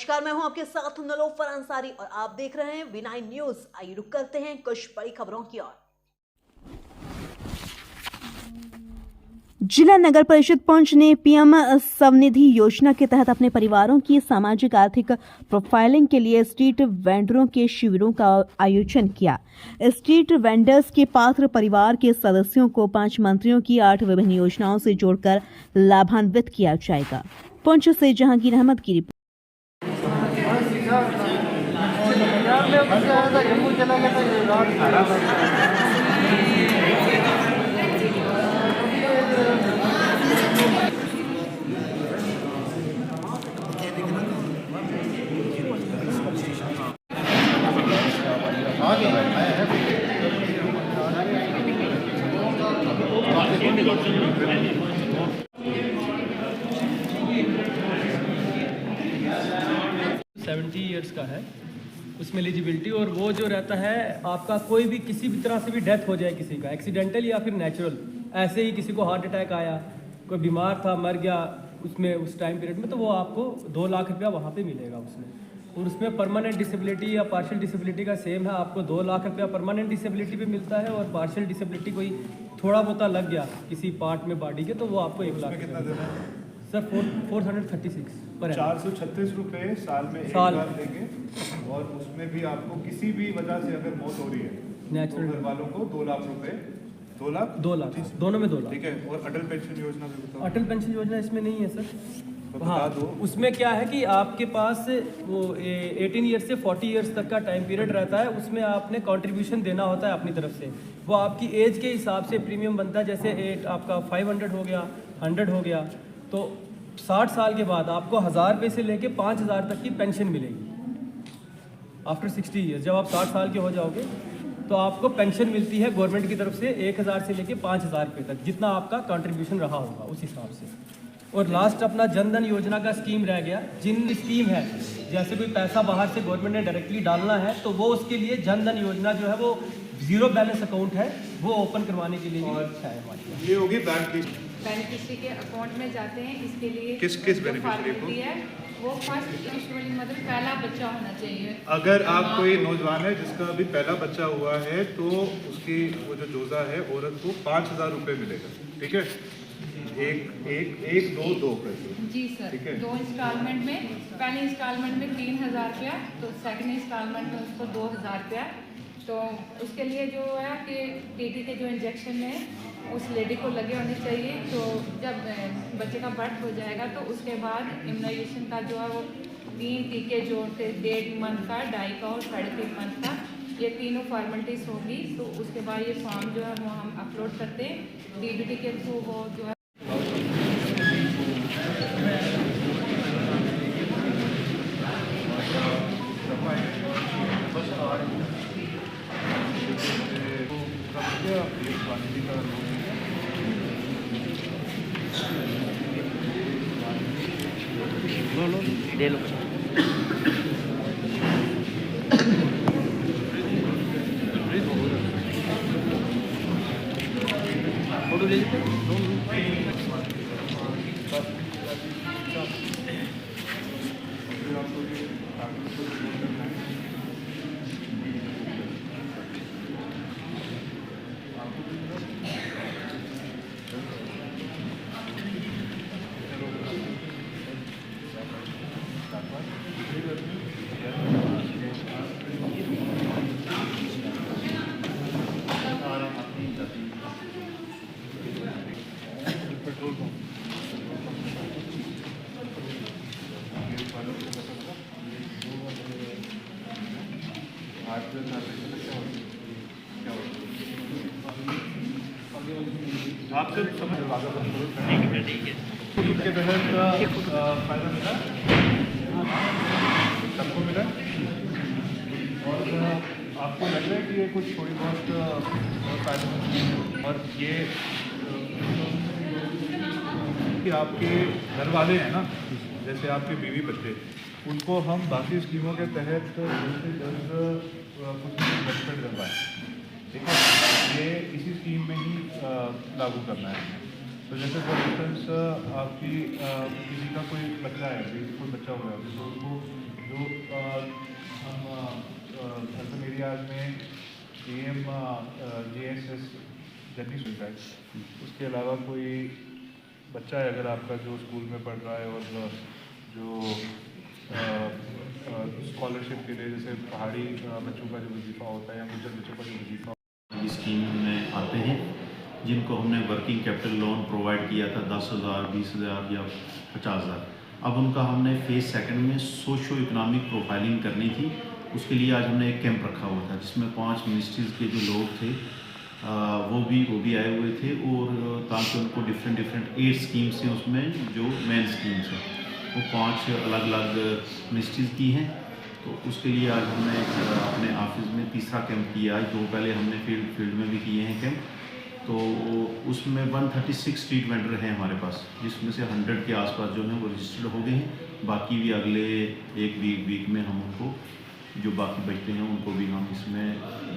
नमस्कार, मैं हूं आपके साथ नलोफर अंसारी और आप देख रहे हैं V9 न्यूज। आइए रुक करते हैं कुछ बड़ी खबरों की ओर। जिला नगर परिषद पुंछ ने पीएम स्वनिधि योजना के तहत अपने परिवारों की सामाजिक आर्थिक प्रोफाइलिंग के लिए स्ट्रीट वेंडरों के शिविरों का आयोजन किया। स्ट्रीट वेंडर्स के पात्र परिवार के सदस्यों को 5 मंत्रियों की 8 विभिन्न योजनाओं से जोड़कर लाभान्वित किया जाएगा। पुंछ से जहांगीर अहमद की रिपोर्ट। ईयर्स का है उसमें एलिजिबिलिटी, और वो जो रहता है आपका कोई भी किसी भी तरह से भी डेथ हो जाए किसी का, एक्सीडेंटल या फिर नेचुरल, ऐसे ही किसी को हार्ट अटैक आया, कोई बीमार था मर गया उसमें उस टाइम पीरियड में, तो वो आपको 2 लाख रुपया वहाँ पे मिलेगा उसमें। और उसमें परमानेंट डिसेबिलिटी या पार्शियल डिसेबिलिटी का सेम है, आपको 2 लाख रुपया परमानेंट डिसेबिलिटी पे मिलता है, और पार्शियल डिसेबिलिटी कोई थोड़ा बहुत लग गया किसी पार्ट में बॉडी के तो वो आपको 1 लाख कितना देना है सर? 436 पर 436 रुपये साल में एक बार देंगे। और उसमें भी आपको किसी भी वजह से अगर मौत हो रही है नेचुरल, तो घर वालों को 2 लाख रुपए, 2 लाख दोनों में 2 लाख। ठीक है। और अटल पेंशन योजना भी बताओ। अटल पेंशन योजना इसमें नहीं है सर। तो हाँ, बता दो। उसमें क्या है कि आपके पास वो 18 ईयर्स से 40 ईयर्स तक का टाइम पीरियड रहता है, उसमें आपने कंट्रीब्यूशन देना होता है अपनी तरफ से। वो आपकी एज के हिसाब से प्रीमियम बनता है, जैसे आपका 500 हो गया, 100 हो गया, तो 60 साल के बाद आपको 1000 रुपये से लेके 5000 तक की पेंशन मिलेगी। आफ्टर 60 ईयर्स जब आप 60 साल के हो जाओगे तो आपको पेंशन मिलती है गवर्नमेंट की तरफ से 1000 से लेके 5000 रुपये तक, जितना आपका कंट्रीब्यूशन रहा होगा उस हिसाब से। और लास्ट अपना जनधन योजना का स्कीम रह गया। जिन स्कीम है जैसे कोई पैसा बाहर से गवर्नमेंट ने डायरेक्टली डालना है तो वो उसके लिए जनधन योजना जो है वो 0 बैलेंस अकाउंट है, वो ओपन करवाने के लिए भी अच्छा है हमारे। ये होगी बैंक की बेनिफिशियरी के अकाउंट में जाते हैं। इसके लिए किस बेनिफिशियरी को है वो फर्स्ट यूजुअली मतलब पहला बच्चा होना चाहिए। अगर आप कोई नौजवान है जिसका अभी पहला बच्चा हुआ है तो उसकी वो जो जोजा है औरत को 5000 रुपये मिलेगा। ठीक है, एक दो पैसे। जी सर, 2 इंस्टॉलमेंट में, पहले इंस्टॉलमेंट में 3000 रुपया, तो सेकंड इंस्टॉलमेंट में उसको 2000 रुपया। तो उसके लिए जो है कि टीटी के जो इंजेक्शन है उस लेडी को लगे होने चाहिए। तो जब बच्चे का बर्थ हो जाएगा तो उसके बाद इम्यूनाइजेशन का जो है वो 3 टीके जोड़ते, 1.5 मंथ का, 2.5 का और 3.5 मंथ का, ये तीनों फॉर्मेलिटीज होगी। तो उसके बाद ये फॉर्म जो है वो हम अपलोड करते हैं डीबीटी के थ्रू। वो जो है ले लो। फोटो ले आपसे समझ के तहत फायदा मिला, सबको मिला। और आपको लग रहा है कि ये कुछ थोड़ी बहुत फायदा, और ये कि आपके घर वाले हैं ना, जैसे आपके बीवी बच्चे, उनको हम बाकी स्कीमों के तहत कुछ बेनिफिट करवाएं। ठीक है, ये इसी स्कीम में ही लागू करना है। तो जैसे फॉर इंस्टेंस आपकी किसी का कोई बच्चा है, कोई बच्चा हुआ है तो उसको जो हम अर्बन एरियाज में PM JSS जर्नी सुविधा है, उसके अलावा कोई बच्चा है अगर आपका जो स्कूल में पढ़ रहा है और जो स्कॉलरशिप के लिए जैसे पहाड़ी बच्चों का जो वजीफ़ा होता है या गुजर बच्चों का जो वजीफ़ा इस स्कीम में आते हैं जिनको हमने वर्किंग कैपिटल लोन प्रोवाइड किया था 10,000, 20,000 या 50,000। अब उनका हमने फेज़ सेकंड में सोशो इकोनॉमिक प्रोफाइलिंग करनी थी। उसके लिए आज हमने एक कैंप रखा हुआ था जिसमें 5 मिनिस्ट्रीज़ के जो लोग थे वो भी आए हुए थे, और ताकि उनको डिफरेंट 8 स्कीम्स हैं उसमें जो मेन स्कीम्स हैं वो 5 अलग अलग मिनिस्ट्रीज़ की हैं। तो उसके लिए आज हमने अपने ऑफिस में तीसरा कैंप किया। जो पहले हमने फील्ड में भी किए हैं कैंप, तो उसमें 136 स्ट्रीट वेंडर हैं हमारे पास, जिसमें से 100 के आसपास जो हैं वो रजिस्टर्ड हो गए हैं। बाकी भी अगले एक वीक में हम उनको जो बाकी बचते हैं उनको भी हम इसमें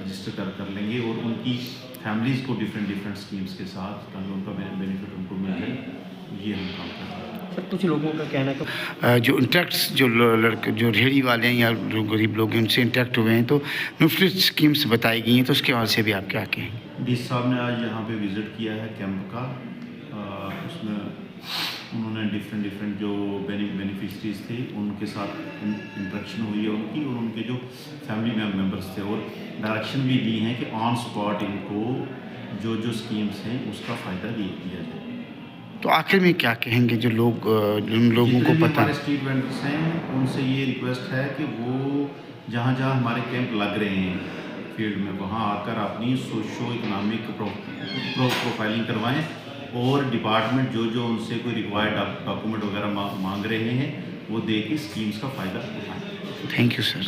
रजिस्टर कर लेंगे, और उनकी फैमिलीज़ को डिफरेंट स्कीम्स के साथ ताकि उनका बेनिफिट उनको मिल जाए, ये हम काम कर रहे हैं। सर कुछ लोगों का कहना है कि जो इंटरेक्ट्स जो लड़के जो रेहड़ी वाले हैं या जो गरीब लोग हैं उनसे इंटरेक्ट हुए हैं, तो मुफ्त स्कीम्स बताई गई हैं, तो उसके बाद से भी आप क्या कहें? डी साहब ने आज यहाँ पे विज़िट किया है कैंप का। उसमें उन्होंने डिफरेंट जो बेनिफिशरीज थे उनके साथ इंटरेक्शन हुई है उनकी, और उनके जो फैमिली मेम्बर्स थे, और डायरेक्शन भी दी हैं कि ऑन स्पॉट इनको जो स्कीम्स हैं उसका फ़ायदा दिया जाए। तो आखिर में क्या कहेंगे जो लोग जिन लोगों को पता हमारे स्ट्रीट वेंडर्स हैं उनसे ये रिक्वेस्ट है कि वो जहाँ हमारे कैंप लग रहे हैं फील्ड में, वहाँ आकर अपनी सोशो इकोनॉमिक प्रोफाइलिंग करवाएं, और डिपार्टमेंट जो उनसे कोई रिक्वायर्ड डॉक्यूमेंट वगैरह मांग रहे हैं वो दे के स्कीम्स का फ़ायदा उठाएं। Thank you sir.